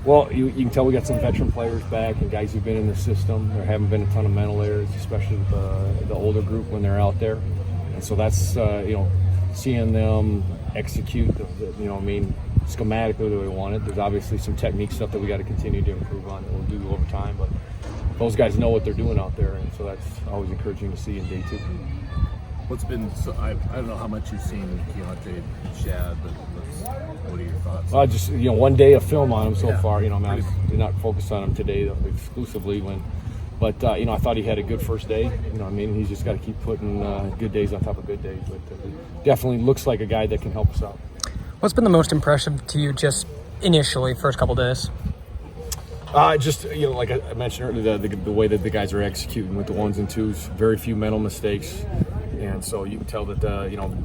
Well, you can tell we got some veteran players back and guys who've been in the system. There haven't been a ton of mental errors, especially with the older group when they're out there. And so that's, seeing them execute, schematically the way we want it. There's obviously some technique stuff that we got to continue to improve on that we'll do over time. But those guys know what they're doing out there, and so that's always encouraging to see in day two. What's been I don't know how much you've seen Keontae Shad, but what are your thoughts? Just one day of film on him so far. I did not focus on him today exclusively but I thought he had a good first day. He's just got to keep putting good days on top of good days. But definitely looks like a guy that can help us out. What's been the most impressive to you just initially, first couple days? Like I mentioned earlier, the way that the guys are executing with the ones and twos, very few mental mistakes. And so you can tell that,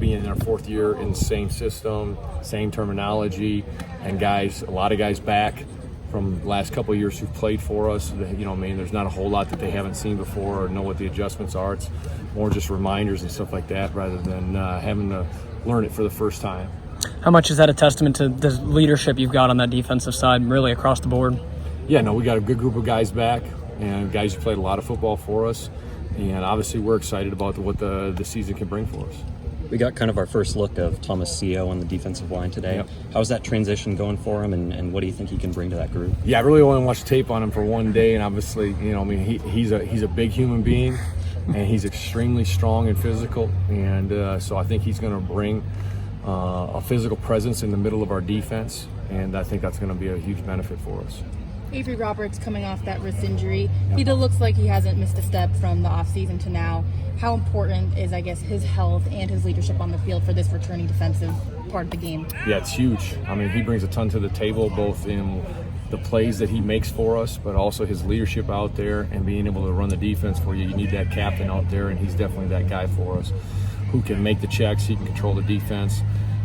being in our fourth year in the same system, same terminology, and a lot of guys back from the last couple of years who've played for us. There's not a whole lot that they haven't seen before or know what the adjustments are. It's more just reminders and stuff like that rather than having to learn it for the first time. How much is that a testament to the leadership you've got on that defensive side, really across the board? Yeah, no, we got a good group of guys back and guys who played a lot of football for us. And obviously we're excited about what the season can bring for us. We got kind of our first look of Tibesar on the defensive line today. Yep. How's that transition going for him, and what do you think he can bring to that group? Yeah, I really only watched tape on him for one day, and obviously, he's a big human being, and he's extremely strong and physical, and so I think he's going to bring a physical presence in the middle of our defense, and I think that's going to be a huge benefit for us. Avery Roberts coming off that wrist injury. He looks like he hasn't missed a step from the offseason to now. How important is, his health and his leadership on the field for this returning defensive part of the game? Yeah, it's huge. He brings a ton to the table, both in the plays that he makes for us, but also his leadership out there and being able to run the defense for you. You need that captain out there, and he's definitely that guy for us who can make the checks, he can control the defense.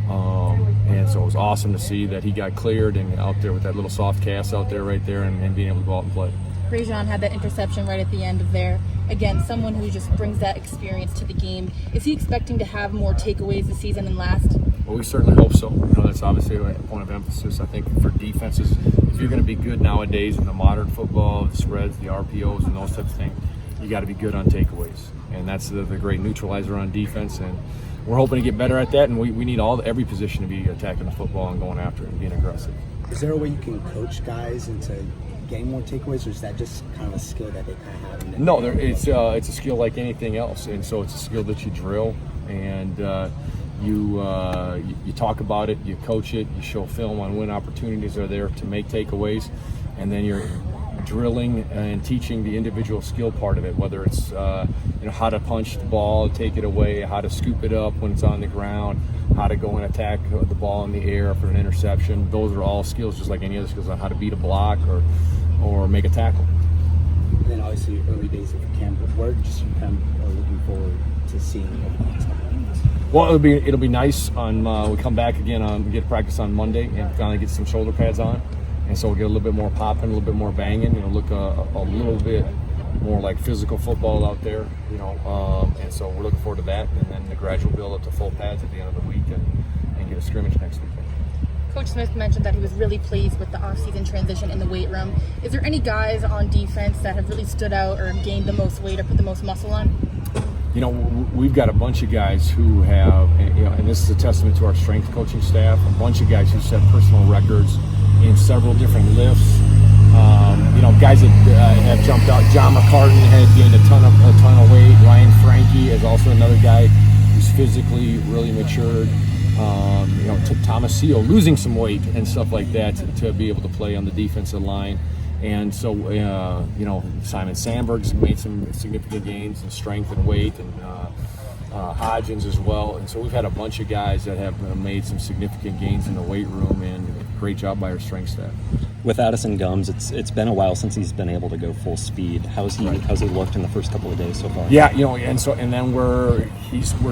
And so it was awesome to see that he got cleared and out there with that little soft cast out there right there and being able to go out and play. Rajon had that interception right at the end of there. Again, someone who just brings that experience to the game. Is he expecting to have more takeaways this season than last? Well, we certainly hope so. That's obviously a point of emphasis. I think for defenses, if you're going to be good nowadays in the modern football, the spreads, the RPOs, and those types of things, you got to be good on takeaways. And that's the great neutralizer on defense. And we're hoping to get better at that, and we need every position to be attacking the football and going after it and being aggressive. Is there a way you can coach guys into getting more takeaways, or is that just kind of a skill that they kind of have? No, it's a skill like anything else, and so it's a skill that you drill, and you talk about it, you coach it, you show film on when opportunities are there to make takeaways, and then you're drilling and teaching the individual skill part of it, whether it's how to punch the ball, take it away, how to scoop it up when it's on the ground, how to go and attack the ball in the air for an interception. Those are all skills, just like any other skills, on how to beat a block or make a tackle. And then obviously early days of camp, where just you kind of are looking forward to seeing what? Well, it'll be nice on we come back again we get practice on Monday and finally get some shoulder pads on. And so we'll get a little bit more popping, a little bit more banging, look a little bit more like physical football out there, and so we're looking forward to that. And then the gradual build up to full pads at the end of the week and get a scrimmage next weekend. Coach Smith mentioned that he was really pleased with the off-season transition in the weight room. Is there any guys on defense that have really stood out or gained the most weight or put the most muscle on? We've got a bunch of guys who have, and this is a testament to our strength coaching staff, a bunch of guys who set personal records in several different lifts. Guys that have jumped out. John McCartan had gained a ton of weight. Ryan Frankie is also another guy who's physically really matured. Tibesar losing some weight and stuff like that to be able to play on the defensive line. And so, Simon Sandberg's made some significant gains in strength and weight, and Hodgins as well. And so we've had a bunch of guys that have made some significant gains in the weight room, and great job by our strength staff. With Addison Gums, it's been a while since he's been able to go full speed. How's he looked in the first couple of days so far? Yeah, and then we're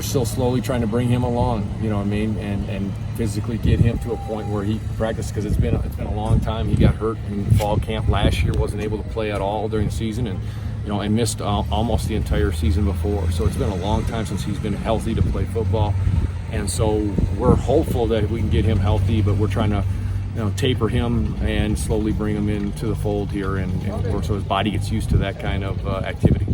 still slowly trying to bring him along, and physically get him to a point where he can practice, because it's been a long time. He got hurt in fall camp last year, wasn't able to play at all during the season, and missed almost the entire season before. So it's been a long time since he's been healthy to play football, and so we're hopeful that we can get him healthy, but we're trying to taper him and slowly bring him into the fold here, and so his body gets used to that kind of activity.